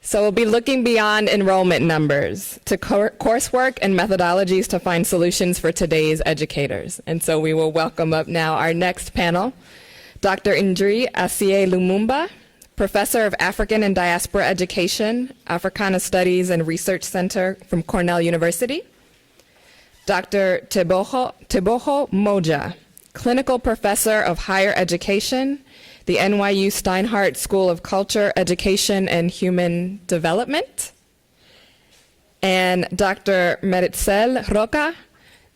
So we'll be looking beyond enrollment numbers to coursework and methodologies to find solutions for today's educators. And so we will welcome up now our next panel, Dr. Ndri Asie Lumumba, Professor of African and Diaspora Education, Africana Studies and Research Center from Cornell University. Dr. Teboho Moja, Clinical Professor of Higher Education, the NYU Steinhardt School of Culture, Education, and Human Development. And Dr. Meritxell Roca,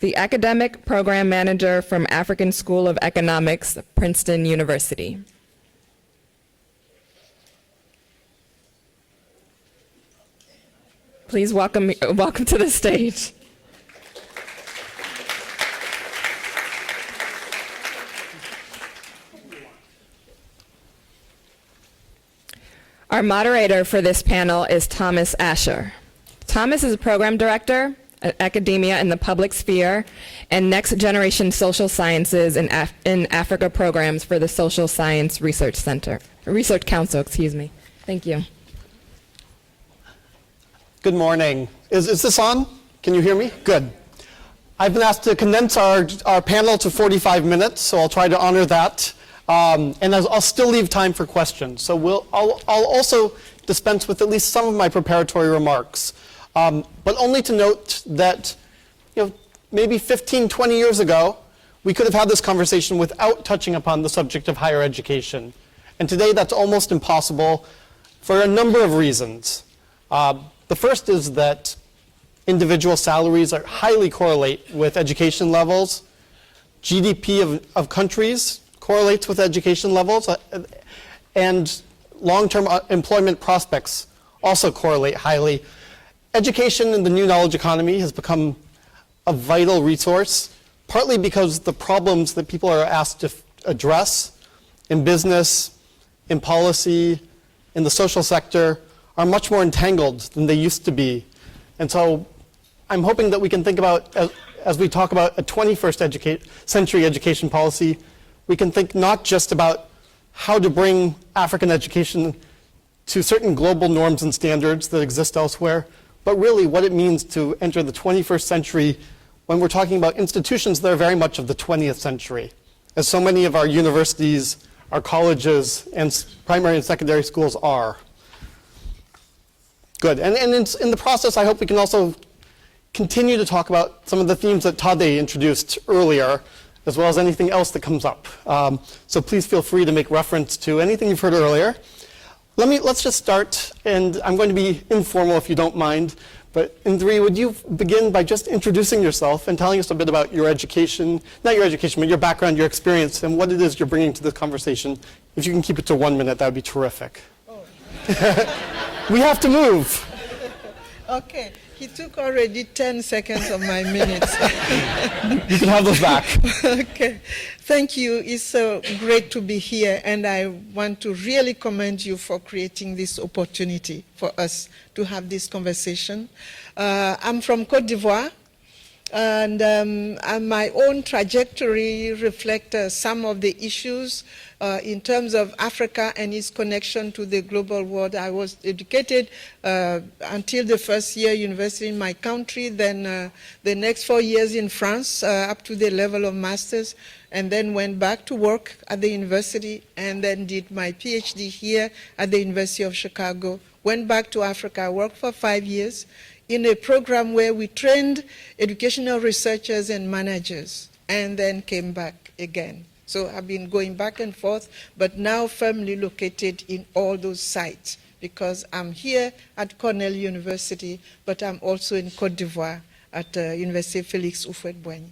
the Academic Program Manager from African School of Economics, Princeton University. Please welcome to the stage. Our moderator for this panel is Thomas Asher. Thomas is a program director at academia in the public sphere and next generation social sciences in Africa programs for the Social Science Research Council, excuse me. Thank you. Good morning. Is this on? Can you hear me? Good. I've been asked to condense our panel to 45 minutes, so I'll try to honor that. And I'll still leave time for questions. So I'll also dispense with at least some of my preparatory remarks. But only to note that maybe 15, 20 years ago, we could have had this conversation without touching upon the subject of higher education. And today that's almost impossible for a number of reasons. The first is that individual salaries highly correlate with education levels. GDP of countries correlates with education levels, and long-term employment prospects also correlate highly. Education in the new knowledge economy has become a vital resource, partly because the problems that people are asked to address in business, in policy, in the social sector are much more entangled than they used to be. And so I'm hoping that we can think about, as we talk about a 21st century education policy, we can think not just about how to bring African education to certain global norms and standards that exist elsewhere, but really what it means to enter the 21st century when we're talking about institutions that are very much of the 20th century, as so many of our universities, our colleges, and primary and secondary schools are. Good. And in the process, I hope we can also continue to talk about some of the themes that Tade introduced earlier, as well as anything else that comes up. So please feel free to make reference to anything you've heard earlier. Let's just start, and I'm going to be informal if you don't mind, but Ndri, would you begin by just introducing yourself and telling us a bit about your education, not your education, but your background, your experience, and what it is you're bringing to the conversation. If you can keep it to 1 minute, that would be terrific. Oh. We have to move. Okay. He took already 10 seconds of my minutes. You can have those back. Okay. Thank you. It's so great to be here, and I want to really commend you for creating this opportunity for us to have this conversation. I'm from Côte d'Ivoire, and my own trajectory reflects some of the issues in terms of Africa and its connection to the global world. I was educated until the first year university in my country, then the next 4 years in France, up to the level of master's, and then went back to work at the university, and then did my PhD here at the University of Chicago. Went back to Africa, worked for 5 years in a program where we trained educational researchers and managers, and then came back again. So I've been going back and forth, but now firmly located in all those sites, because I'm here at Cornell University, but I'm also in Côte d'Ivoire at University Félix Houphouët-Boigny.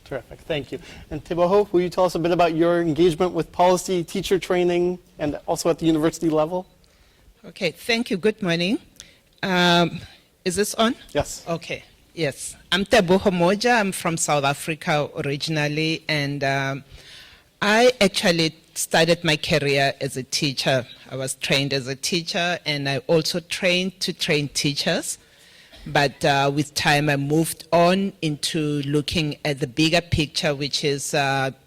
Terrific, thank you. And Teboho, will you tell us a bit about your engagement with policy, teacher training, and also at the university level? Okay, thank you. Good morning. Is this on? Yes. Okay, yes. I'm Teboho Moja. I'm from South Africa originally, and I actually started my career as a teacher. I was trained as a teacher, and I also trained to train teachers. But with time, I moved on into looking at the bigger picture, which is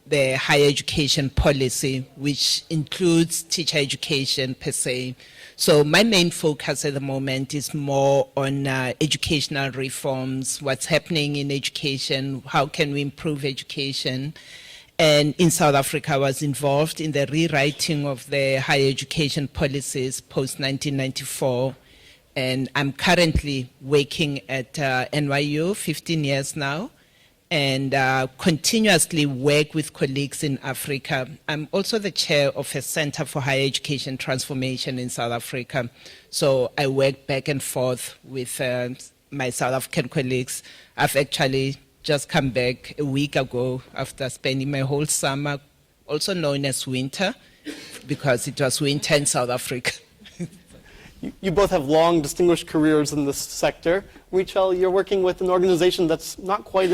the higher education policy, which includes teacher education per se. So my main focus at the moment is more on educational reforms, what's happening in education, how can we improve education. And in South Africa, I was involved in the rewriting of the higher education policies post-1994. And I'm currently working at NYU, 15 years now, and continuously work with colleagues in Africa. I'm also the chair of a Center for Higher Education Transformation in South Africa. So I work back and forth with my South African colleagues. I've actually just come back a week ago after spending my whole summer, also known as winter, because it was winter in South Africa. You both have long, distinguished careers in this sector. Rachel, you're working with an organization that's not quite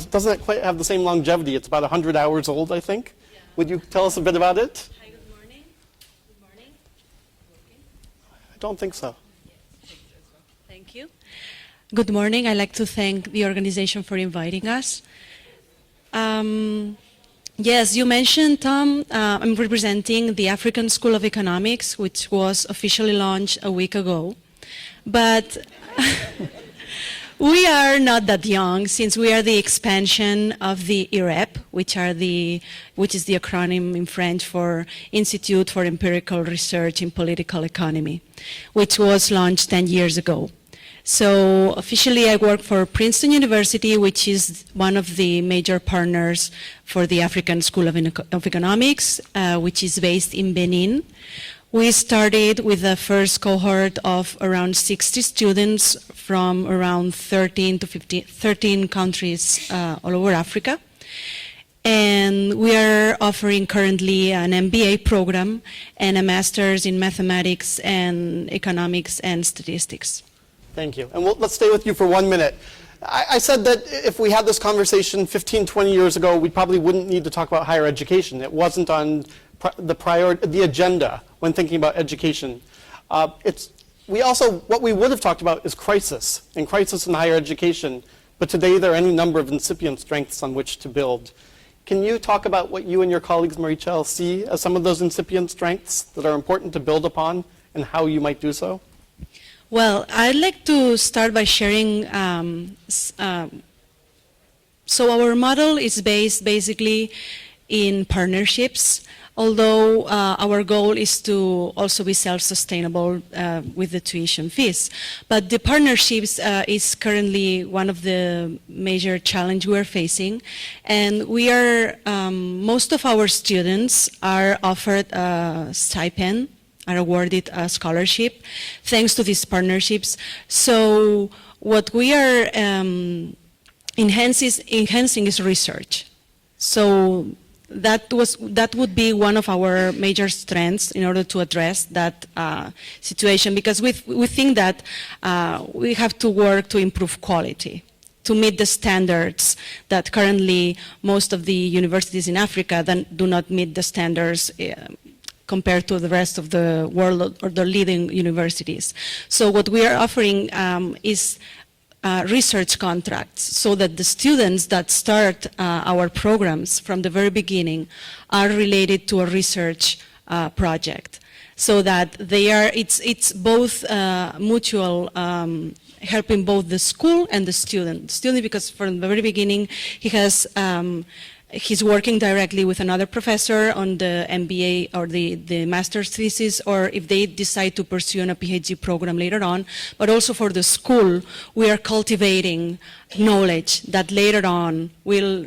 doesn't quite have the same longevity. It's about 100 hours old, I think. Yeah. Would you tell us a bit about it? Hi, good morning. Good morning. I don't think so. Thank you. Good morning. I'd like to thank the organization for inviting us. Yes, you mentioned, Tom, I'm representing the African School of Economics, which was officially launched a week ago. But we are not that young, since we are the expansion of the IREP, which is the acronym in French for Institute for Empirical Research in Political Economy, which was launched 10 years ago. So officially I work for Princeton University, which is one of the major partners for the African School of Economics, which is based in Benin. We started with the first cohort of around 60 students from around 13 countries all over Africa. And we are offering currently an MBA program and a master's in mathematics and economics and statistics. Thank you. And let's stay with you for 1 minute. I said that if we had this conversation 15, 20 years ago, we probably wouldn't need to talk about higher education. It wasn't on the agenda when thinking about education. What we would have talked about is crisis, and crisis in higher education. But today there are any number of incipient strengths on which to build. Can you talk about what you and your colleagues, Marichel, see as some of those incipient strengths that are important to build upon and how you might do so? Well, I'd like to start by sharing, so our model is based basically in partnerships, although our goal is to also be self-sustainable with the tuition fees. But the partnerships is currently one of the major challenges we're facing, and we are, most of our students are offered a stipend, are awarded a scholarship thanks to these partnerships. So what we are enhancing is research. So that would be one of our major strengths in order to address that situation, because we think that we have to work to improve quality, to meet the standards that currently most of the universities in Africa do not meet the standards compared to the rest of the world or the leading universities. So what we are offering is research contracts, so that the students that start our programs from the very beginning are related to a research project, so that it's both mutual, helping both the school and the student. The student, because from the very beginning he's working directly with another professor on the MBA or the master's thesis, or if they decide to pursue a PhD program later on. But also for the school, we are cultivating knowledge that later on will,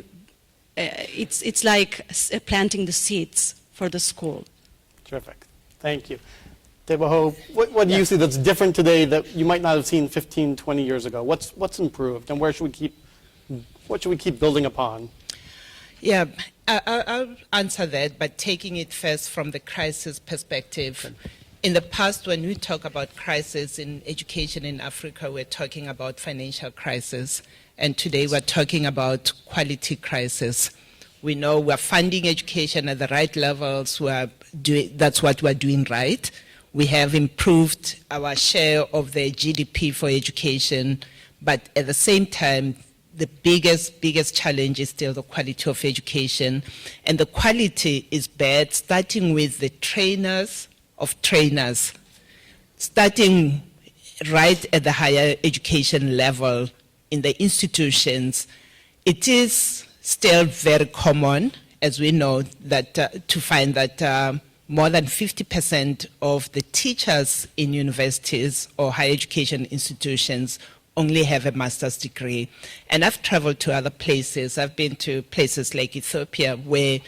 it's like planting the seeds for the school. Terrific. Thank you. Debaho, what do you see that's different today that you might not have seen 15, 20 years ago? What's improved, and what should we keep building upon? Yeah, I'll answer that by taking it first from the crisis perspective. In the past, when we talk about crisis in education in Africa, we're talking about financial crisis. And today we're talking about quality crisis. We know we're funding education at the right levels. That's what we're doing right. We have improved our share of the GDP for education, but at the same time, the biggest challenge is still the quality of education. And the quality is bad, starting with the trainers of trainers, starting right at the higher education level in the institutions. It is still very common, as we know, that to find that more than 50% of the teachers in universities or higher education institutions only have a master's degree. And I've traveled to other places. I've been to places like Ethiopia, where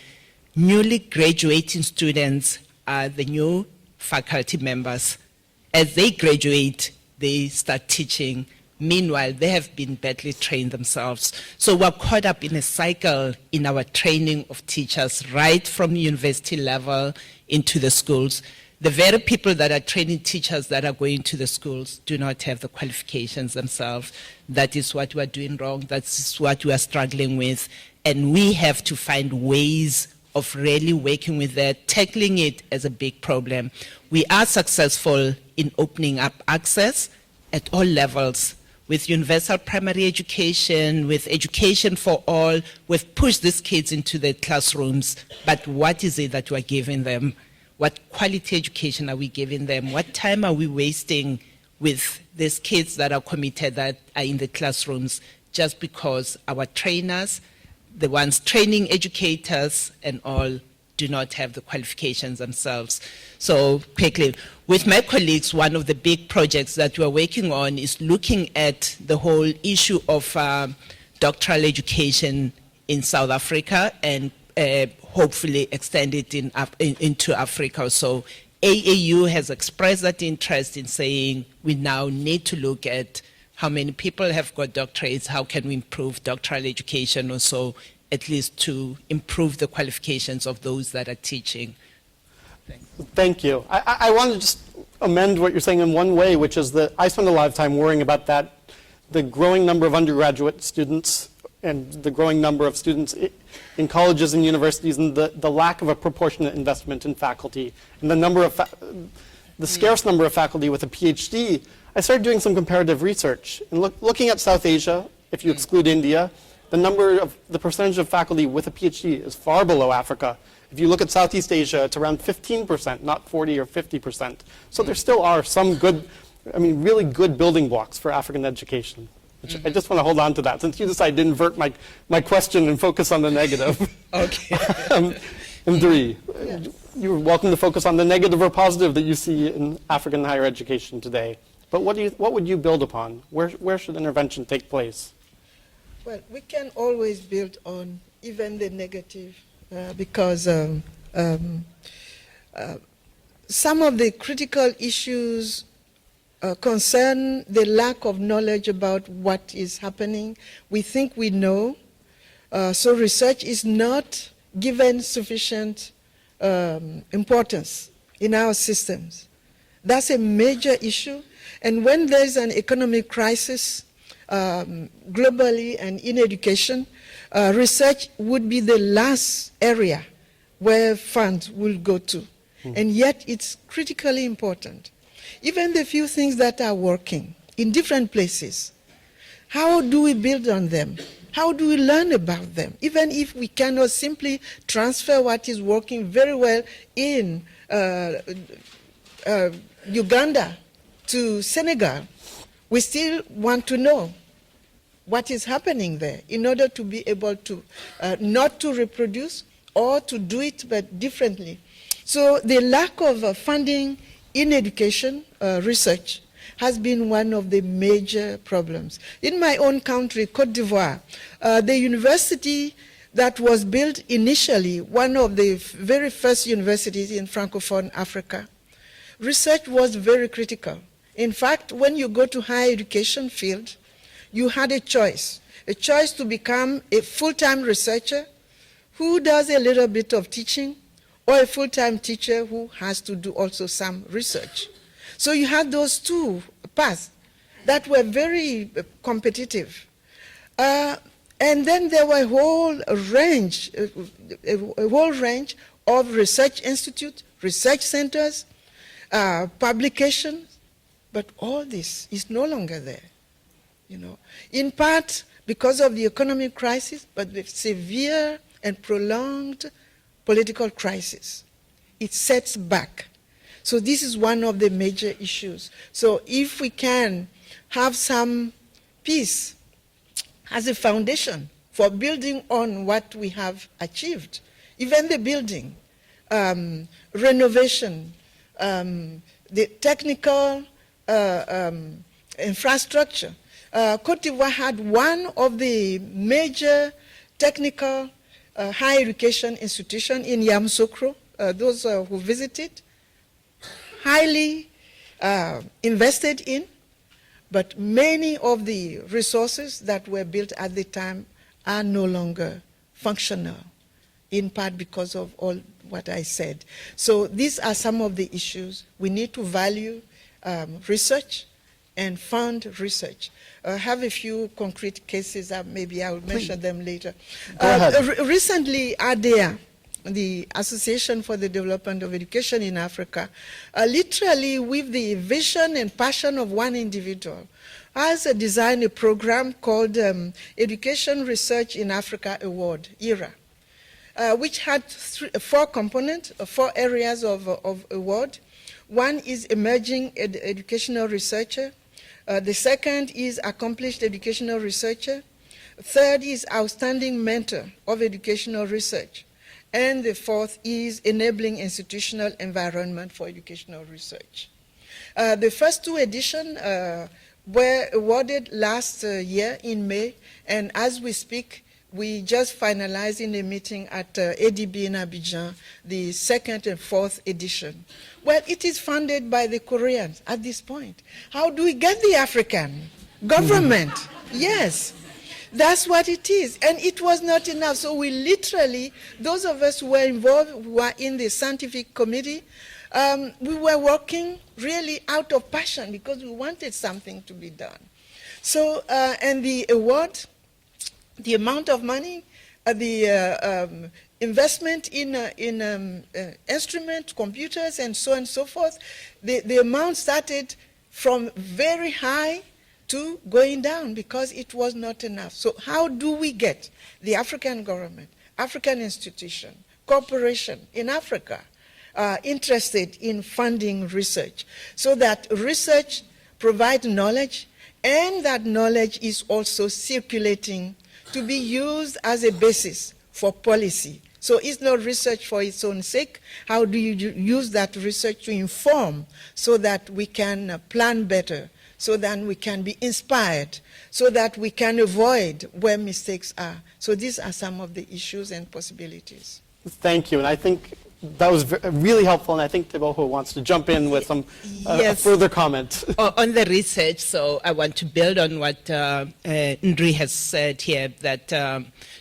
newly graduating students are the new faculty members. As they graduate, they start teaching. Meanwhile, they have been badly trained themselves. So we're caught up in a cycle in our training of teachers, right from university level into the schools. The very people that are training teachers that are going to the schools do not have the qualifications themselves. That is what we're doing wrong. That's what we are struggling with. And we have to find ways of really working with that, tackling it as a big problem. We are successful in opening up access at all levels. With universal primary education, with education for all, we've pushed these kids into the classrooms. But what is it that we're giving them? What quality education are we giving them? What time are we wasting with these kids that are committed, that are in the classrooms, just because our trainers, the ones training educators and all, do not have the qualifications themselves? So quickly, with my colleagues, one of the big projects that we're working on is looking at the whole issue of doctoral education in South Africa and hopefully extend it into Africa. So AAU has expressed that interest in saying we now need to look at how many people have got doctorates, how can we improve doctoral education also, at least to improve the qualifications of those that are teaching. Thank you. I want to just amend what you're saying in one way, which is that I spend a lot of time worrying about that, the growing number of undergraduate students and the growing number of students in colleges and universities, and the lack of a proportionate investment in faculty, and the number of the scarce number of faculty with a PhD. I started doing some comparative research and looking at South Asia. If you exclude India, the percentage of faculty with a PhD is far below Africa. If you look at Southeast Asia, it's around 15%, not 40 or 50%. So there still are some good, really good building blocks for African education. Which I just want to hold on to that, since you decided to invert my question and focus on the negative. Okay. And three, you're welcome to focus on the negative or positive that you see in African higher education today. But what would you build upon? Where should intervention take place? Well, we can always build on even the negative because some of the critical issues concern the lack of knowledge about what is happening. We think we know, so research is not given sufficient importance in our systems. That's a major issue. And when there's an economic crisis globally and in education, research would be the last area where funds will go to. And yet it's critically important. Even the few things that are working in different places, how do we build on them? How do we learn about them? Even if we cannot simply transfer what is working very well in Uganda to Senegal, we still want to know what is happening there in order to be able to not to reproduce or to do it but differently. So the lack of funding in education research has been one of the major problems. In my own country, Cote d'Ivoire, the university that was built initially, one of the very first universities in Francophone Africa, research was very critical. In fact, when you go to higher education field, you had a choice to become a full-time researcher who does a little bit of teaching, or a full-time teacher who has to do also some research. So you had those two paths that were very competitive. And then there were a whole range of research institutes, research centers, publications, but all this is no longer there. In part because of the economic crisis, but the severe and prolonged political crisis. It sets back. So this is one of the major issues. So if we can have some peace as a foundation for building on what we have achieved, even the building, renovation, the technical infrastructure. Côte d'Ivoire had one of the major technical higher education institutions in Yamoussoukro, those who visited, highly invested in, but many of the resources that were built at the time are no longer functional, in part because of all what I said. So these are some of the issues. We need to value research and fund research. I have a few concrete cases, maybe I will mention them later. Go ahead. Recently, ADEA, the Association for the Development of Education in Africa, literally with the vision and passion of one individual, has designed a program called Education Research in Africa Award, ERA, which had four components, four areas of award. One is emerging educational researcher. The second is accomplished educational researcher. Third is outstanding mentor of educational research. And the fourth is enabling institutional environment for educational research. The first two editions were awarded last year in May, and as we speak, we just finalized in a meeting at ADB in Abidjan the second and fourth edition. Well, it is funded by the Koreans at this point. How do we get the African government? Yes. That's what it is. And it was not enough. So we literally, those of us who were involved, who were in the scientific committee, we were working really out of passion because we wanted something to be done. So, and the award, the amount of money, the investment in instruments, computers, and so on and so forth, the amount started from very high to going down because it was not enough. So how do we get the African government, African institution, corporation in Africa interested in funding research so that research provides knowledge and that knowledge is also circulating to be used as a basis for policy. So it's not research for its own sake. How do you use that research to inform so that we can plan better, so that we can be inspired, so that we can avoid where mistakes are? So these are some of the issues and possibilities. Thank you, and I think that was really helpful, and I think Teboho wants to jump in with some Yes. further comment. On the research, so I want to build on what Ndri has said here, that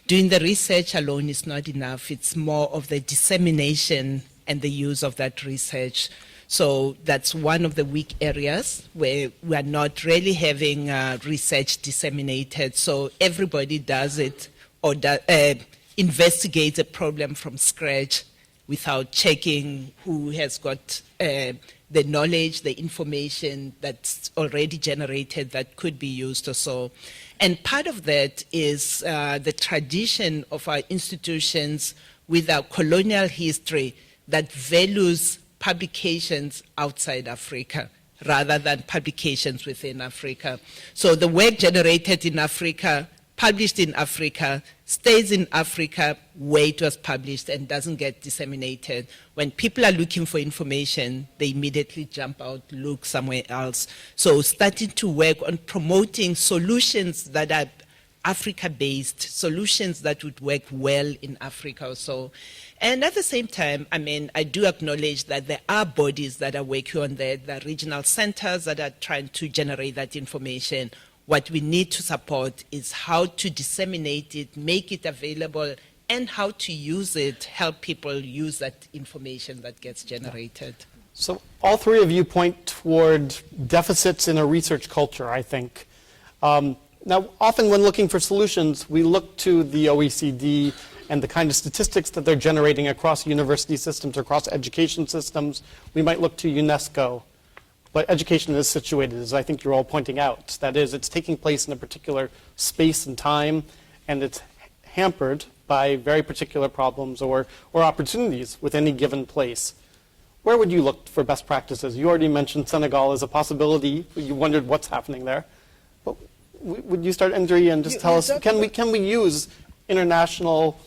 doing the research alone is not enough. It's more of the dissemination and the use of that research. So that's one of the weak areas where we are not really having research disseminated. So everybody does it or investigates a problem from scratch without checking who has got the knowledge, the information that's already generated that could be used or so. And part of that is the tradition of our institutions with our colonial history that values publications outside Africa rather than publications within Africa. So the work generated in Africa, published in Africa, stays in Africa where it was published and doesn't get disseminated. When people are looking for information, they immediately jump out, look somewhere else. So starting to work on promoting solutions that are Africa-based, solutions that would work well in Africa or so. And at the same time, I mean, I do acknowledge that there are bodies that are working on that, the regional centers that are trying to generate that information. What we need to support is how to disseminate it, make it available, and how to use it, help people use that information that gets generated. So all three of you point toward deficits in a research culture, I think. Now, often when looking for solutions, we look to the OECD and the kind of statistics that they're generating across university systems, across education systems. We might look to UNESCO. but education is situated, as I think you're all pointing out. That is, it's taking place in a particular space and time, and it's hampered by very particular problems or opportunities with any given place. Where would you look for best practices? You already mentioned Senegal as a possibility. You wondered what's happening there. But would you start, Ndri, and just tell us, can we use international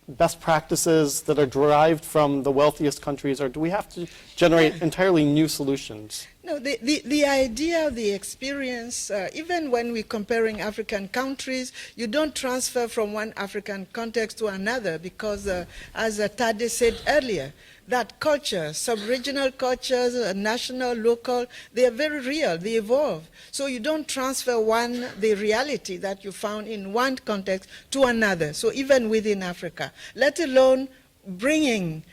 best practices that are derived from the wealthiest countries, or do we have to generate entirely new solutions? No, the idea, the experience, even when we're comparing African countries, you don't transfer from one African context to another because, as Tade said earlier, that culture, sub-regional cultures, national, local, they are very real, they evolve. So you don't transfer the reality that you found in one context to another, so even within Africa, let alone bringing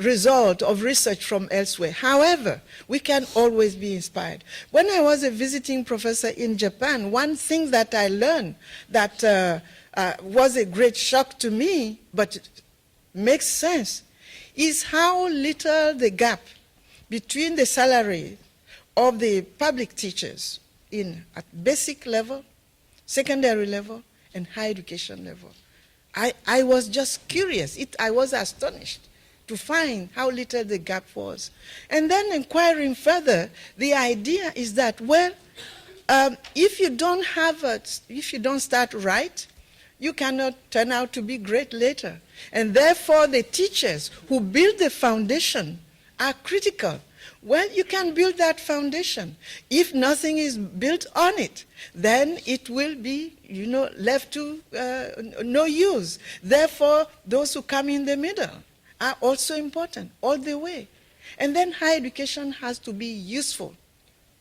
result of research from elsewhere. However, we can always be inspired. When I was a visiting professor in Japan, one thing that I learned that was a great shock to me, but makes sense, is how little the gap between the salary of the public teachers at basic level, secondary level, and higher education level. I was just curious. I was astonished to find how little the gap was. And then inquiring further, the idea is that, well, if you don't start right, you cannot turn out to be great later. And therefore, the teachers who build the foundation are critical. Well, you can build that foundation. If nothing is built on it, then it will be, left to no use. Therefore, those who come in the middle are also important all the way. And then higher education has to be useful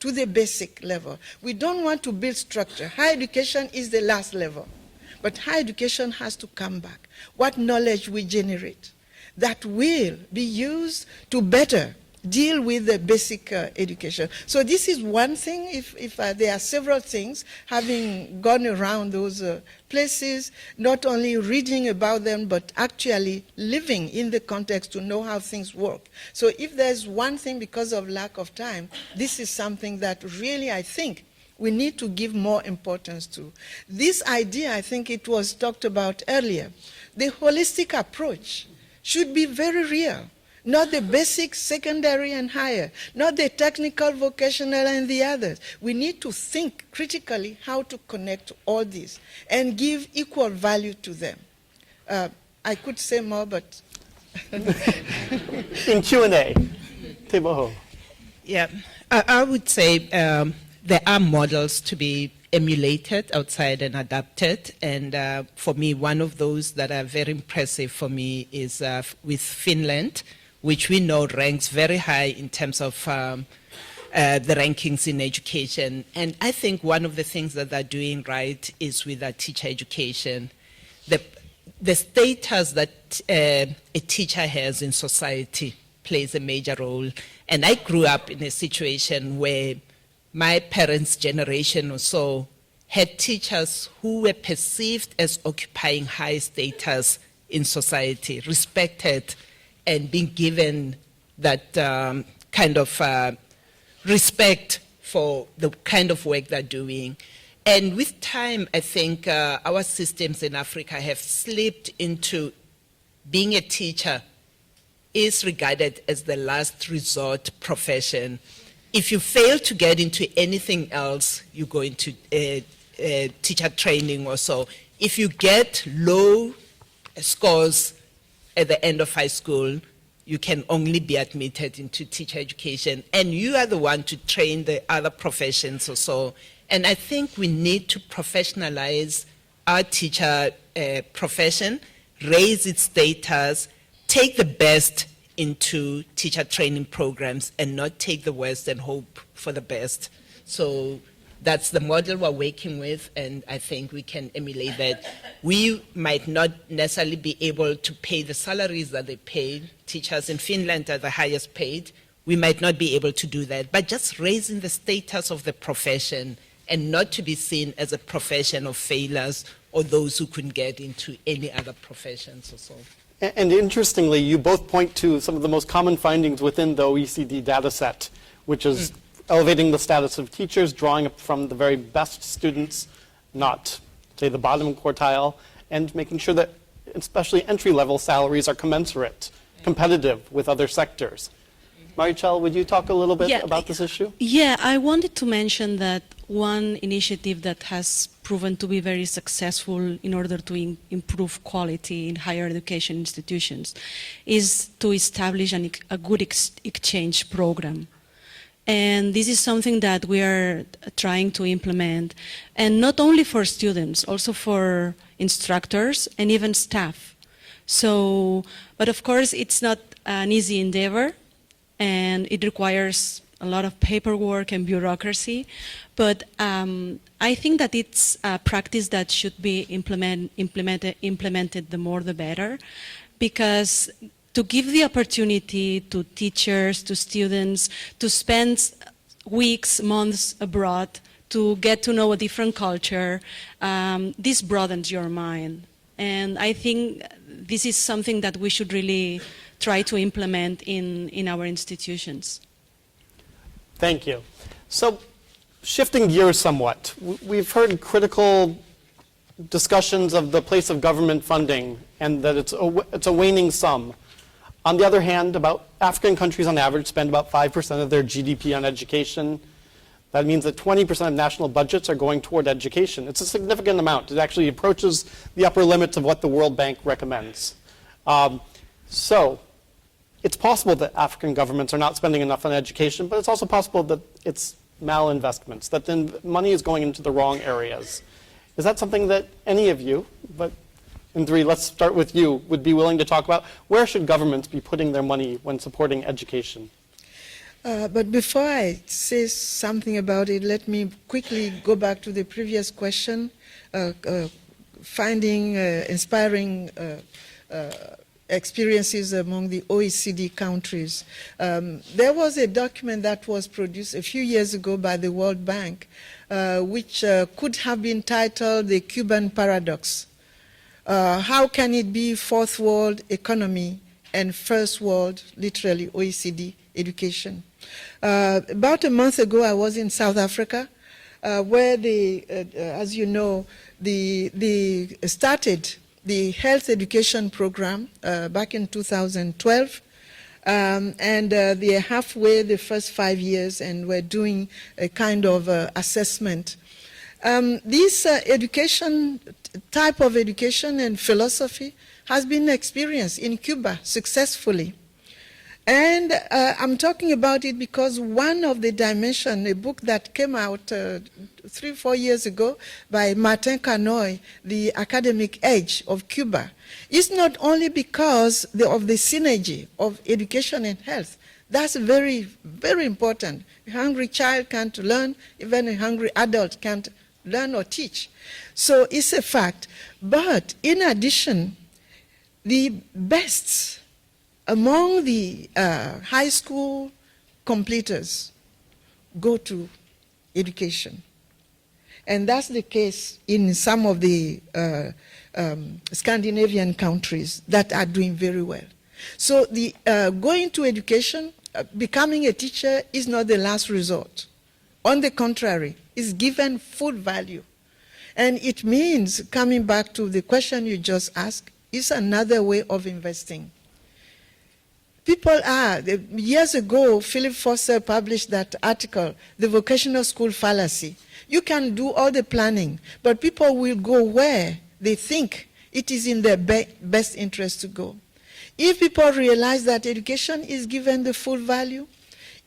to the basic level. We don't want to build structure. Higher education is the last level. But higher education has to come back. What knowledge we generate that will be used to better deal with the basic education. So this is one thing. If there are several things, having gone around those places, not only reading about them, but actually living in the context to know how things work. So if there's one thing, because of lack of time, this is something that really, I think, we need to give more importance to. This idea, I think it was talked about earlier, the holistic approach should be very real. Not the basic, secondary, and higher. Not the technical, vocational, and the others. We need to think critically how to connect all these and give equal value to them. I could say more, but... In Q&A, Teboho. Yeah, I would say there are models to be emulated outside and adapted. And for me, one of those that are very impressive for me is with Finland, which we know ranks very high in terms of the rankings in education. And I think one of the things that they're doing right is with our teacher education. The status that a teacher has in society plays a major role. And I grew up in a situation where my parents' generation or so had teachers who were perceived as occupying high status in society, respected, and being given that kind of respect for the kind of work they're doing. And with time, I think our systems in Africa have slipped into being a teacher is regarded as the last resort profession. If you fail to get into anything else, you go into teacher training or so. If you get low scores at the end of high school, you can only be admitted into teacher education, and you are the one to train the other professions or so. And I think we need to professionalize our teacher profession, raise its status, take the best into teacher training programs and not take the worst and hope for the best. So that's the model we're working with, and I think we can emulate that. We might not necessarily be able to pay the salaries that they pay. Teachers in Finland are the highest paid. We might not be able to do that, but just raising the status of the profession and not to be seen as a profession of failures or those who couldn't get into any other professions or so. And interestingly, you both point to some of the most common findings within the OECD data set, which is elevating the status of teachers, drawing from the very best students, not, say, the bottom quartile, and making sure that especially entry-level salaries are commensurate, competitive with other sectors. Marichel, would you talk a little bit about this issue? Yeah, I wanted to mention that one initiative that has proven to be very successful in order to improve quality in higher education institutions is to establish a good exchange program. And this is something that we are trying to implement, and not only for students, also for instructors and even staff. So, but of course, it's not an easy endeavor, and it requires a lot of paperwork and bureaucracy. But I think that it's a practice that should be implemented the more the better, because to give the opportunity to teachers, to students, to spend weeks, months abroad, to get to know a different culture, this broadens your mind. And I think this is something that we should really try to implement in our institutions. Thank you. So, shifting gears somewhat, we've heard critical discussions of the place of government funding and that it's a waning sum. On the other hand, about African countries on average spend about 5% of their GDP on education. That means that 20% of national budgets are going toward education. It's a significant amount. It actually approaches the upper limits of what the World Bank recommends. So it's possible that African governments are not spending enough on education, but it's also possible that it's malinvestments, that then money is going into the wrong areas. Is that something that any of you, but Indri, let's start with you, would be willing to talk about? Where should governments be putting their money when supporting education? But before I say something about it, let me quickly go back to the previous question, finding inspiring experiences among the OECD countries. There was a document that was produced a few years ago by the World Bank, which could have been titled The Cuban Paradox. How can it be fourth world economy and first world, literally OECD, education? About a month ago, I was in South Africa, where they, as you know, they started the health education program back in 2012, and they are halfway the first 5 years, and we're doing a kind of assessment. This education, type of education and philosophy has been experienced in Cuba successfully. And I'm talking about it because one of the dimensions, a book that came out 3-4 years ago by Martin Canoy, The Academic Edge of Cuba, is not only because of the synergy of education and health. That's very, very important. A hungry child can't learn, even a hungry adult can't learn or teach. So it's a fact. But in addition, the best among the high school completers go to education. And that's the case in some of the Scandinavian countries that are doing very well. So the going to education, becoming a teacher is not the last resort. On the contrary, it's given full value. And it means, coming back to the question you just asked, it's another way of investing. People are, years ago, Philip Foster published that article, The Vocational School Fallacy. You can do all the planning, but people will go where they think it is in their best interest to go. If people realize that education is given the full value,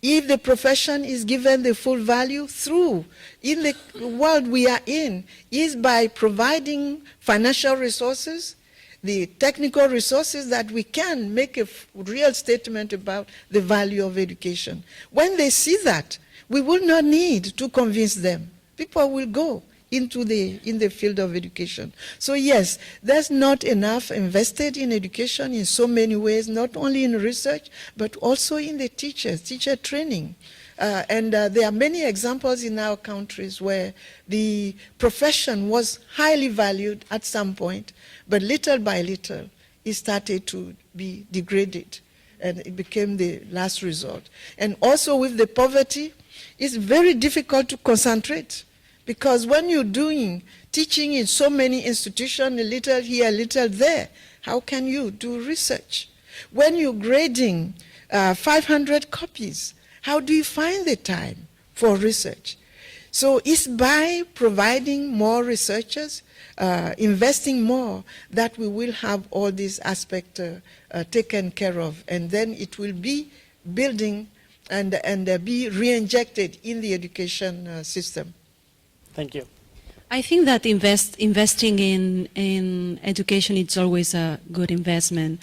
if the profession is given the full value through, in the world we are in, is by providing financial resources, the technical resources that we can make a real statement about the value of education. When they see that, we will not need to convince them. People will go into in the field of education. So yes, there's not enough invested in education in so many ways, not only in research, but also in the teacher training. And there are many examples in our countries where the profession was highly valued at some point, but little by little, it started to be degraded and it became the last resort. And also with the poverty, it's very difficult to concentrate, because when you're teaching in so many institutions, a little here, a little there, how can you do research? When you're grading 500 copies, how do you find the time for research? So it's by providing more researchers, investing more, that we will have all these aspects taken care of, and then it will be building and be re-injected in the education system. Thank you. I think that investing in education is always a good investment,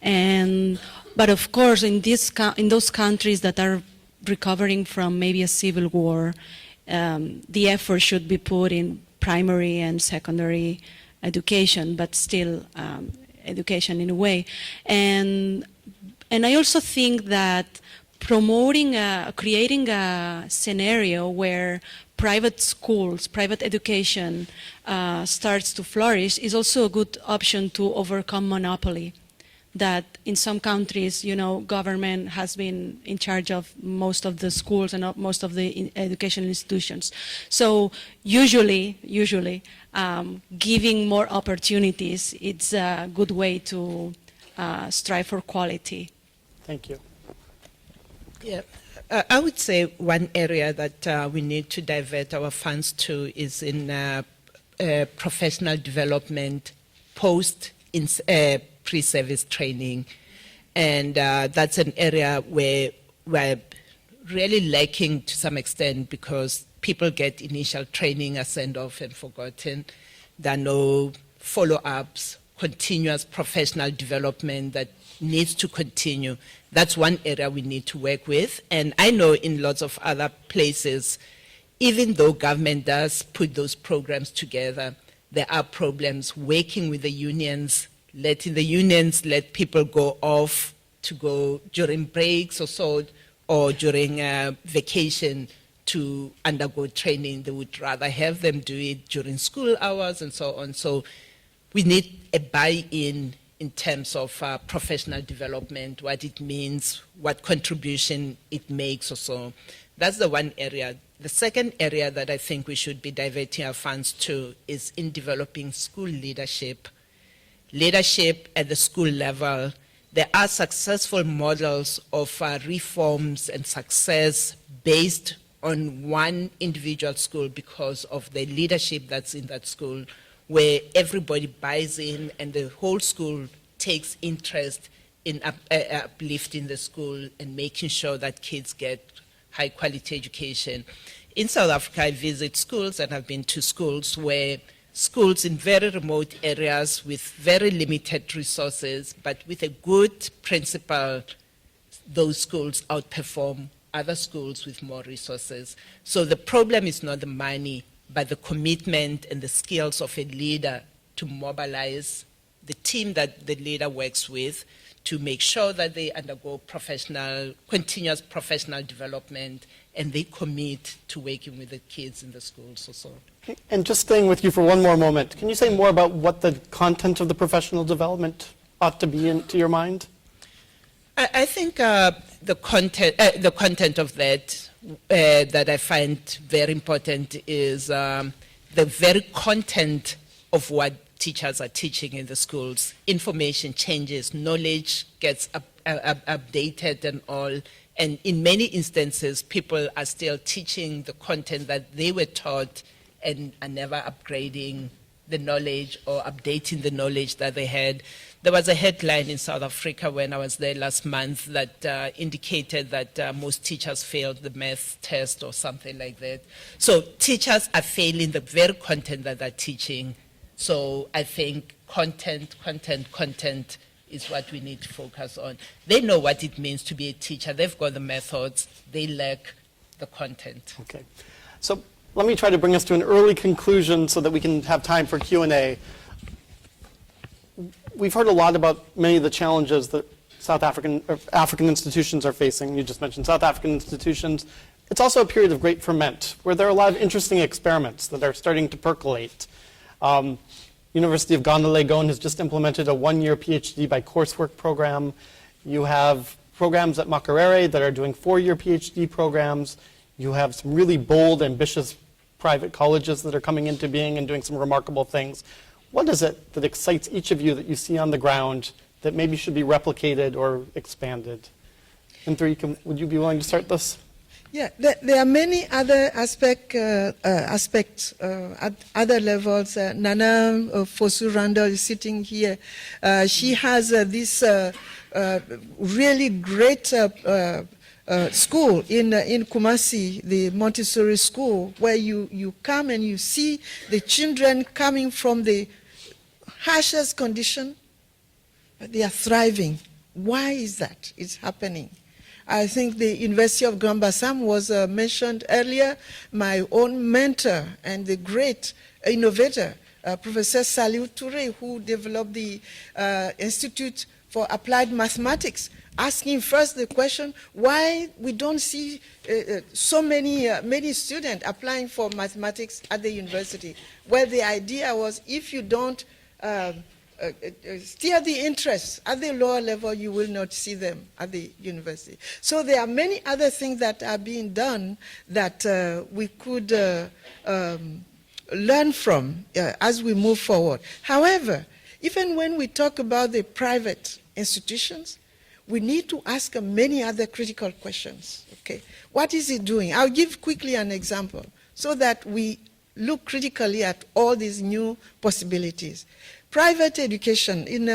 but of course in those countries that are recovering from maybe a civil war, the effort should be put in primary and secondary education, but still education in a way. And I also think that creating a scenario where private schools, private education starts to flourish is also a good option to overcome monopoly. That in some countries, government has been in charge of most of the schools and most of the education institutions. So usually, giving more opportunities, it's a good way to strive for quality. Thank you. Yeah, I would say one area that we need to divert our funds to is in professional development post pre-service training, and that's an area where we're really lacking to some extent, because people get initial training, are sent off and forgotten. There are no follow-ups, continuous professional development that needs to continue. That's one area we need to work with. And I know in lots of other places, even though government does put those programs together, there are problems working with the unions, letting the unions let people go off to go during breaks or so, or during vacation to undergo training. They would rather have them do it during school hours and so on. So we need a buy-in in terms of professional development, what it means, what contribution it makes or so. That's the one area. The second area that I think we should be diverting our funds to is in developing school leadership. Leadership at the school level. There are successful models of reforms and success based on one individual school because of the leadership that's in that school, where everybody buys in and the whole school takes interest in uplifting the school and making sure that kids get high quality education. In South Africa, I visit schools, and I've been to schools where schools in very remote areas with very limited resources, but with a good principal, those schools outperform other schools with more resources. So the problem is not the money, but the commitment and the skills of a leader to mobilize the team that the leader works with to make sure that they undergo continuous professional development, and they commit to working with the kids in the schools also. And just staying with you for one more moment, can you say more about what the content of the professional development ought to be to your mind? I think the content of that that I find very important is the very content of what teachers are teaching in the schools. Information changes, knowledge gets updated and all. And in many instances, people are still teaching the content that they were taught and are never upgrading the knowledge or updating the knowledge that they had. There was a headline in South Africa when I was there last month that indicated that most teachers failed the math test or something like that. So teachers are failing the very content that they're teaching. So I think content is what we need to focus on. They know what it means to be a teacher. They've got the methods. They lack the content. Okay. So let me try to bring us to an early conclusion so that we can have time for Q&A. We've heard a lot about many of the challenges that African institutions are facing. You just mentioned South African institutions. It's also a period of great ferment, where there are a lot of interesting experiments that are starting to percolate. University of Ghana Legon has just implemented a one-year PhD by coursework program. You have programs at Makerere that are doing 4-year PhD programs. You have some really bold, ambitious private colleges that are coming into being and doing some remarkable things. What is it that excites each of you that you see on the ground that maybe should be replicated or expanded? And would you be willing to start this? Yeah, there are many other aspects at other levels. Nana Fosu Randall is sitting here. She has this really great school in Kumasi, the Montessori school, where you come and you see the children coming from the harshest condition, but they are thriving. Why is that? It's happening. I think the University of Grand Bassam was mentioned earlier. My own mentor and the great innovator, Professor Saliou Touré, who developed the Institute for Applied Mathematics, asking first the question, why we don't see so many students applying for mathematics at the university? Well, the idea was if you don't steer the interest at the lower level, you will not see them at the university. So there are many other things that are being done that we could learn from as we move forward. However, even when we talk about the private institutions, we need to ask many other critical questions. Okay, what is it doing? I'll give quickly an example so that we look critically at all these new possibilities. Private education, in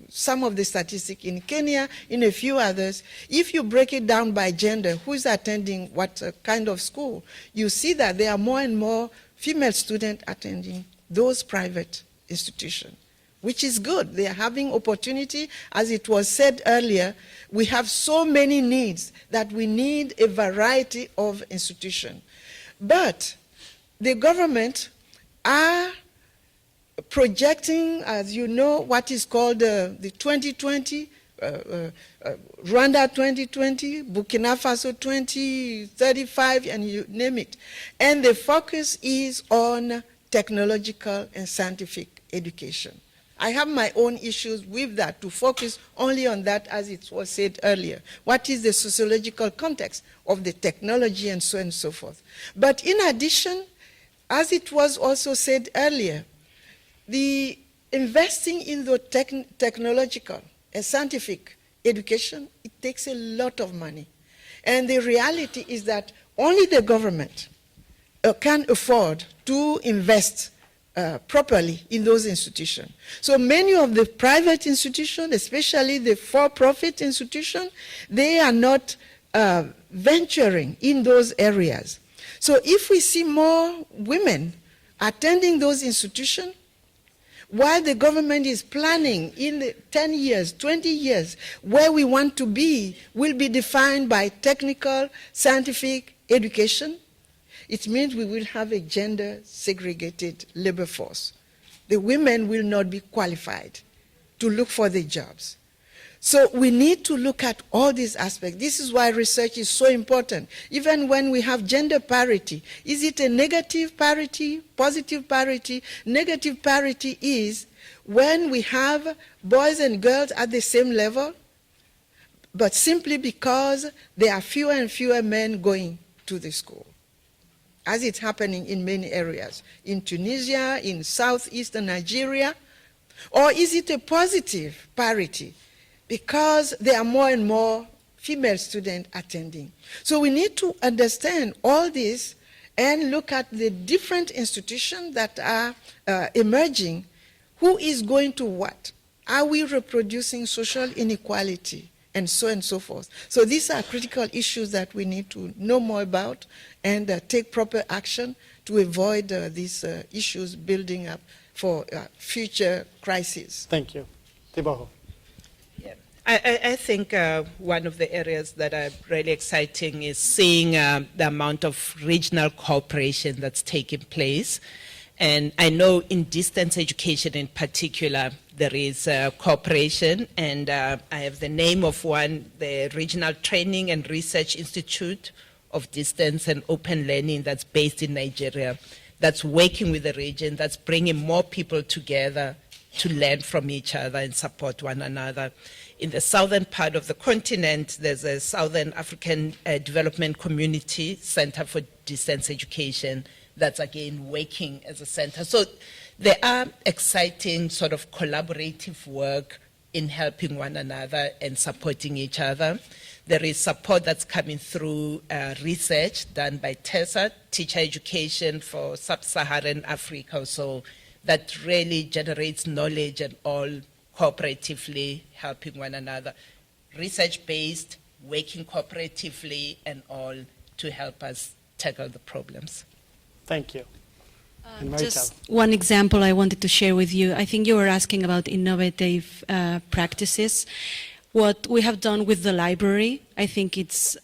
some of the statistics in Kenya, in a few others, if you break it down by gender, who is attending what kind of school, you see that there are more and more female students attending those private institutions, which is good. They are having opportunity. As it was said earlier, we have so many needs that we need a variety of institutions. But the government are projecting, as you know, what is called the 2020, Rwanda 2020, Burkina Faso 2035, and you name it. And the focus is on technological and scientific education. I have my own issues with that, to focus only on that, as it was said earlier. What is the sociological context of the technology and so on and so forth. But in addition, as it was also said earlier, the investing in the technological and scientific education, it takes a lot of money. And the reality is that only the government can afford to invest properly in those institutions. So many of the private institutions, especially the for-profit institutions, they are not venturing in those areas. So if we see more women attending those institutions, while the government is planning in the 10 years, 20 years, where we want to be will be defined by technical, scientific education, it means we will have a gender-segregated labor force. The women will not be qualified to look for the jobs. So we need to look at all these aspects. This is why research is so important. Even when we have gender parity, is it a negative parity, positive parity? Negative parity is when we have boys and girls at the same level, but simply because there are fewer and fewer men going to the school, as it's happening in many areas, in Tunisia, in southeastern Nigeria. Or is it a positive parity? Because there are more and more female students attending. So we need to understand all this and look at the different institutions that are emerging. Who is going to what? Are we reproducing social inequality? And so on and so forth. So these are critical issues that we need to know more about and take proper action to avoid these issues building up for future crises. Thank you. Teboho. I think one of the areas that are really exciting is seeing the amount of regional cooperation that's taking place. And I know in distance education in particular, there is cooperation, and I have the name of one, the Regional Training and Research Institute of Distance and Open Learning that's based in Nigeria, that's working with the region, that's bringing more people together to learn from each other and support one another. In the southern part of the continent, there's a Southern African Development Community Center for Distance Education that's again working as a center. So there are exciting sort of collaborative work in helping one another and supporting each other. There is support that's coming through research done by TESA, Teacher Education for Sub-Saharan Africa, so that really generates knowledge and all cooperatively helping one another. Research-based, working cooperatively and all to help us tackle the problems. Thank you. And Maritel. Just one example I wanted to share with you. I think you were asking about innovative practices. What we have done with the library, I think it's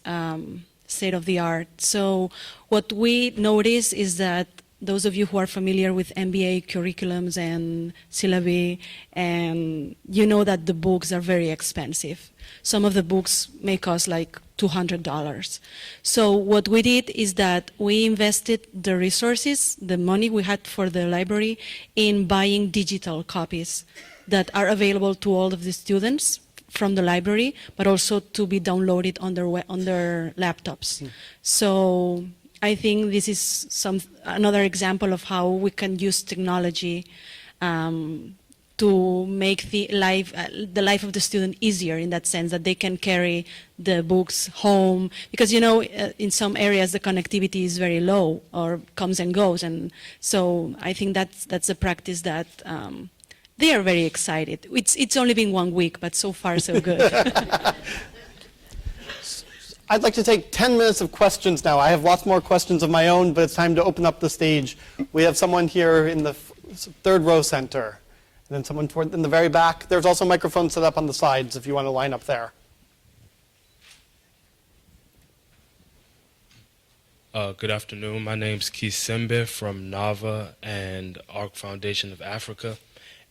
state of the art. So what we notice is that those of you who are familiar with MBA curriculums and syllabi, and you know that the books are very expensive. Some of the books may cost like $200. So what we did is that we invested the resources, the money we had for the library, in buying digital copies that are available to all of the students from the library, but also to be downloaded on their laptops. So I think this is another example of how we can use technology to make the life of the student easier, in that sense that they can carry the books home, because in some areas the connectivity is very low or comes and goes, and so I think that's a practice that they are very excited. It's only been 1 week, but so far so good. I'd like to take 10 minutes of questions now. I have lots more questions of my own, but it's time to open up the stage. We have someone here in the third row center, and then someone in the very back. There's also a microphone set up on the sides if you want to line up there. Good afternoon. My name's Keith Sembe from NAVA and ARC Foundation of Africa.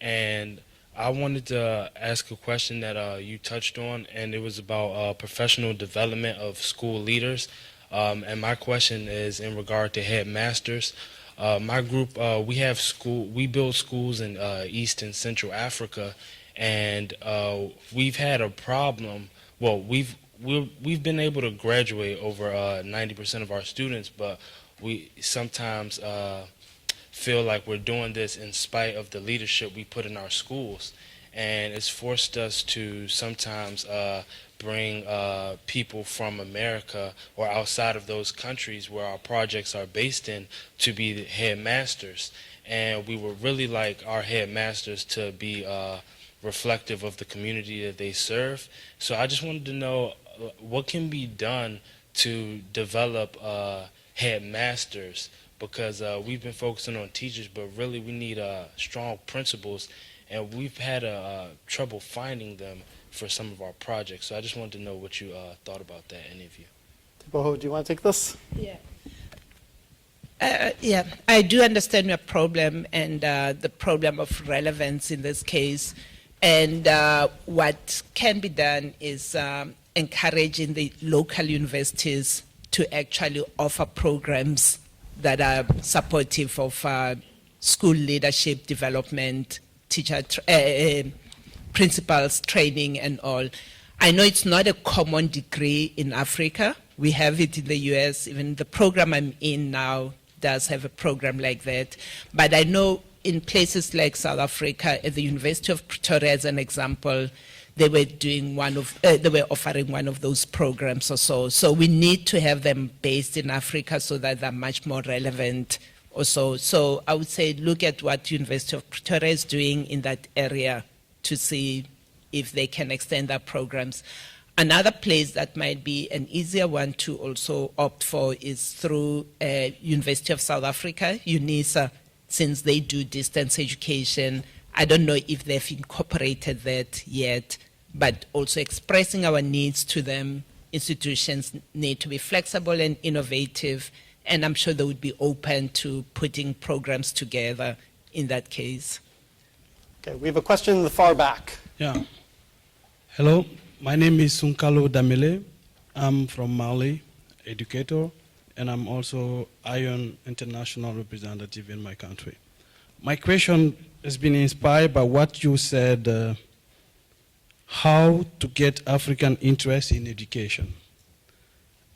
And I wanted to ask a question that you touched on, and it was about professional development of school leaders. And my question is in regard to headmasters. My group, we build schools in East and Central Africa, and we've had a problem. Well, we've been able to graduate over 90% of our students, but we sometimes feel like we're doing this in spite of the leadership we put in our schools, and it's forced us to sometimes bring people from America or outside of those countries where our projects are based in to be the headmasters. And we would really like our headmasters to be reflective of the community that they serve. So I just wanted to know what can be done to develop headmasters, because we've been focusing on teachers, but really we need strong principals, and we've had trouble finding them for some of our projects. So I just wanted to know what you thought about that, any of you. Boho, do you want to take this? Yeah. Yeah, I do understand your problem and the problem of relevance in this case. And what can be done is encouraging the local universities to actually offer programs that are supportive of school leadership development, teacher, principals training and all. I know it's not a common degree in Africa. We have it in the US. Even the program I'm in now does have a program like that. But I know in places like South Africa, at the University of Pretoria as an example, they were doing they were offering one of those programs or so. So we need to have them based in Africa so that they're much more relevant also. So I would say look at what University of Pretoria is doing in that area to see if they can extend their programs. Another place that might be an easier one to also opt for is through University of South Africa, UNISA, since they do distance education. I don't know if they've incorporated that yet, but also expressing our needs to them. Institutions need to be flexible and innovative, and I'm sure they would be open to putting programs together in that case. Okay, we have a question in the far back. Yeah. Hello, my name is Sunkalo Damele. I'm from Mali, educator, and I'm also ION international representative in my country. My question has been inspired by what you said, how to get African interest in education.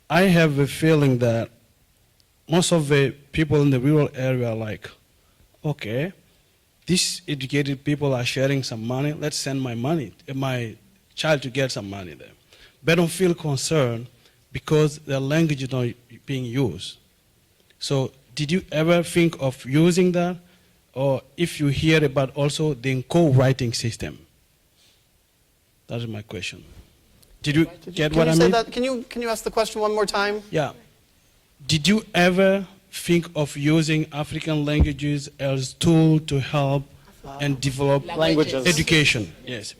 I have a feeling that most of the people in the rural area are like, okay, these educated people are sharing some money, let's send my child to get some money there. But don't feel concerned because their language is not being used. So did you ever think of using that? Or if you hear about also the co-writing system? That is my question. Did you get what I mean? Can you ask the question one more time? Yeah. Did you ever think of using African languages as a tool to help and develop Languages. education? Yes.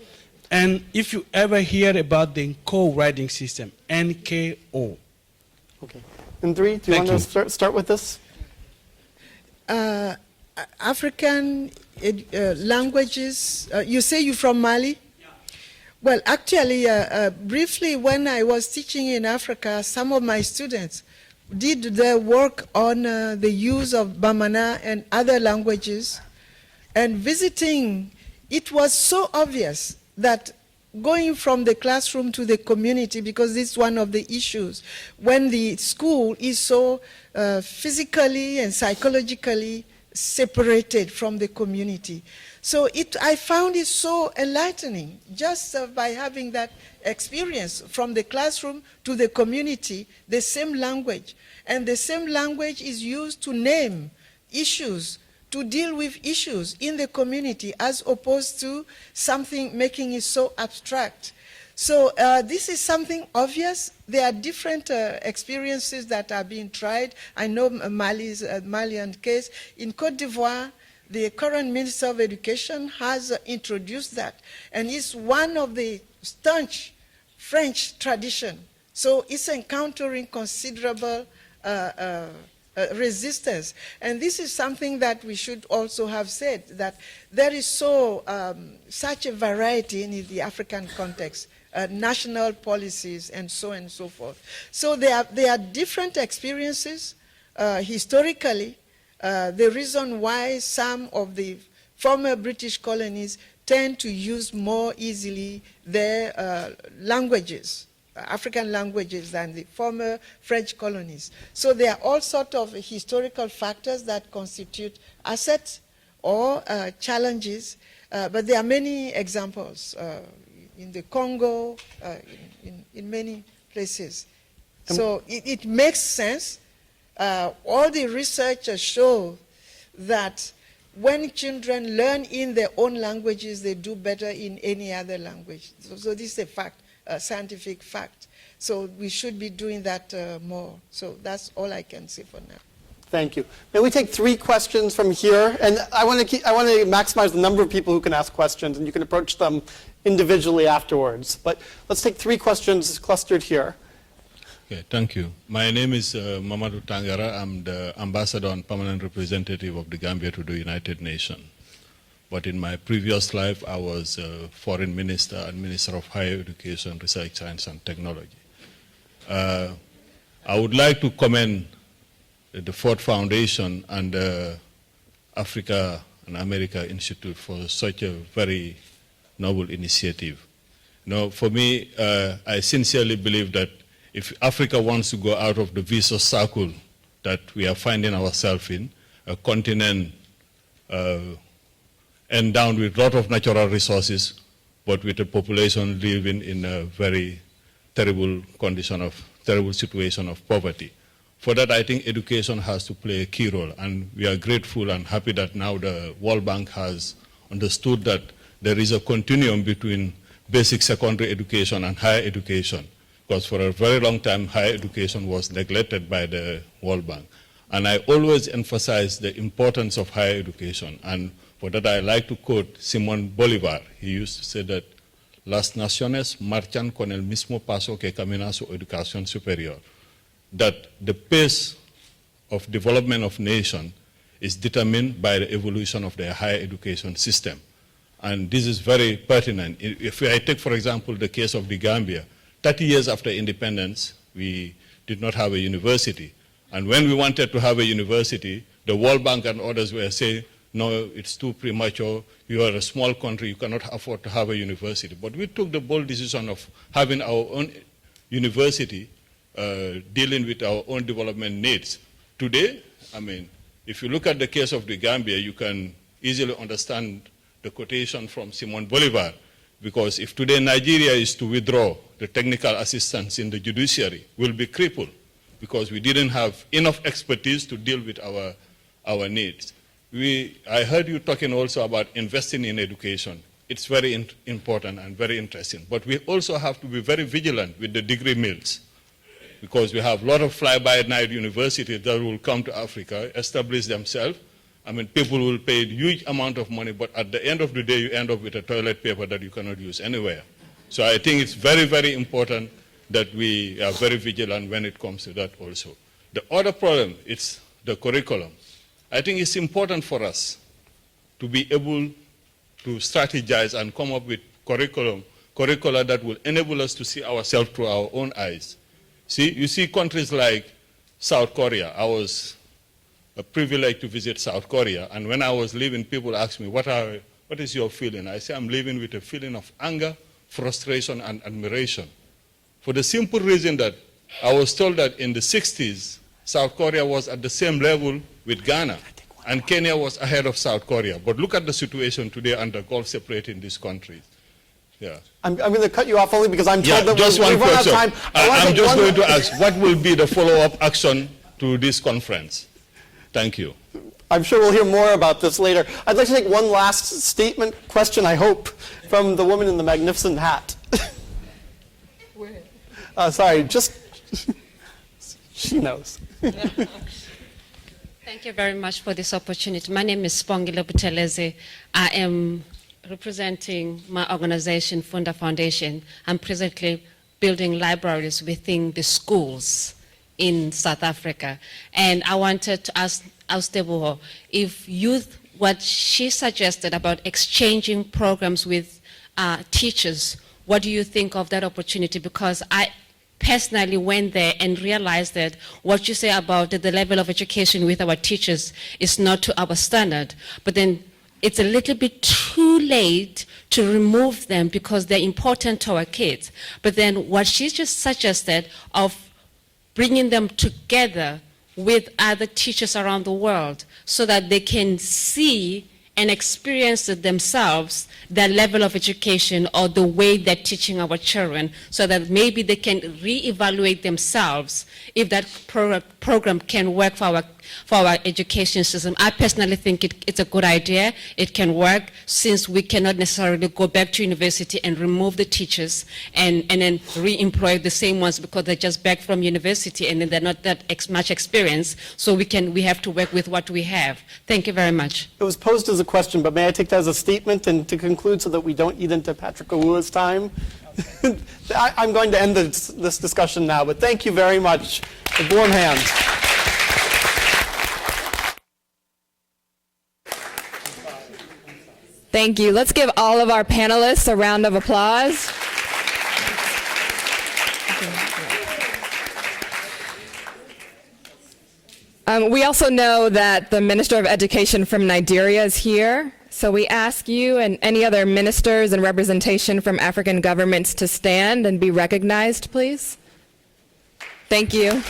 And if you ever hear about the co-writing system, NKO. Okay. And three, do you Thank want to start with this? African languages, you say you're from Mali? Well, actually, briefly, when I was teaching in Africa, some of my students did their work on the use of Bamana and other languages. And visiting, it was so obvious that going from the classroom to the community, because this is one of the issues, when the school is so physically and psychologically separated from the community. So I found it so enlightening just by having that experience from the classroom to the community, the same language. And the same language is used to name issues, to deal with issues in the community, as opposed to something making it so abstract. So this is something obvious. There are different experiences that are being tried. I know Mali's Malian case. In Côte d'Ivoire, the current Minister of Education has introduced that, and it's one of the staunch French tradition. So it's encountering considerable resistance. And this is something that we should also have said, that there is such a variety in the African context, national policies and so on and so forth. So there are different experiences historically. The reason why some of the former British colonies tend to use more easily their languages, African languages, than the former French colonies. So there are all sorts of historical factors that constitute assets or challenges, but there are many examples in the Congo, in many places. So it makes sense. All the research show that when children learn in their own languages, they do better in any other language. So this is a fact, a scientific fact. So we should be doing that more. So that's all I can say for now. Thank you. May we take 3 questions from here? And I want to maximize the number of people who can ask questions, and you can approach them individually afterwards. But let's take 3 questions clustered here. Okay, thank you. My name is Mamadou Tangara. I'm the ambassador and permanent representative of the Gambia to the United Nations. But in my previous life, I was a foreign minister and minister of higher education, research, science, and technology. I would like to commend the Ford Foundation and the Africa and America Institute for such a very noble initiative. You know, for me, I sincerely believe that if Africa wants to go out of the vicious circle that we are finding ourselves in, a continent endowed with a lot of natural resources, but with a population living in a very terrible situation of poverty. For that, I think education has to play a key role, and we are grateful and happy that now the World Bank has understood that there is a continuum between basic secondary education and higher education, because for a very long time, higher education was neglected by the World Bank. And I always emphasize the importance of higher education, and for that I like to quote Simón Bolívar. He used to say that las naciones marchan con el mismo paso que camina su educación superior, that the pace of development of nation is determined by the evolution of their higher education system. And this is very pertinent. If I take, for example, the case of the Gambia, 30 years after independence, we did not have a university. And when we wanted to have a university, the World Bank and others were saying, no, it's too premature, you are a small country, you cannot afford to have a university. But we took the bold decision of having our own university, dealing with our own development needs. Today, I mean, if you look at the case of the Gambia, you can easily understand the quotation from Simon Bolivar, because if today Nigeria is to withdraw the technical assistance in the judiciary, we'll be crippled because we didn't have enough expertise to deal with our needs. I heard you talking also about investing in education. It's very important and very interesting. But we also have to be very vigilant with the degree mills, because we have a lot of fly-by-night universities that will come to Africa, establish themselves. I mean, people will pay a huge amount of money, but at the end of the day, you end up with a toilet paper that you cannot use anywhere. So I think it's very, very important that we are very vigilant when it comes to that also. The other problem is the curriculum. I think it's important for us to be able to strategize and come up with curricula that will enable us to see ourselves through our own eyes. See, you see countries like South Korea. I was a privilege to visit South Korea, and when I was leaving, people asked me, what is your feeling? I say, I'm living with a feeling of anger, frustration, and admiration. For the simple reason that I was told that in the 60s, South Korea was at the same level with Ghana, and Kenya was ahead of South Korea. But look at the situation today and the gulf separating these countries. Yeah. I'm going to cut you off only because I'm told that just we one run out of question. time. I'm just going to ask, what will be the follow-up action to this conference? Thank you. I'm sure we'll hear more about this later. I'd like to take one last statement, question, I hope, from the woman in the magnificent hat. Sorry, just, she knows. Thank you very much for this opportunity. My name is Spongile Butelezi. I am representing my organization, Funda Foundation. I'm presently building libraries within the schools in South Africa. And I wanted to ask Austebuho if youth, what she suggested about exchanging programs with teachers, what do you think of that opportunity? Because I personally went there and realized that what you say about the level of education with our teachers is not to our standard, but then it's a little bit too late to remove them because they're important to our kids. But then what she just suggested of bringing them together with other teachers around the world so that they can see and experience it themselves, their level of education or the way they're teaching our children, so that maybe they can reevaluate themselves if that program can work for our education system. I personally think it's a good idea. It can work, since we cannot necessarily go back to university and remove the teachers and then re-employ the same ones because they're just back from university and then they're not that much experience. So we have to work with what we have. Thank you very much. It was posed as a question, but may I take that as a statement and to conclude so that we don't eat into Patrick Awua's time? I'm going to end this discussion now, but thank you very much. A warm hand. Thank you. Let's give all of our panelists a round of applause. We also know that the Minister of Education from Nigeria is here. So we ask you and any other ministers and representation from African governments to stand and be recognized, please. Thank you.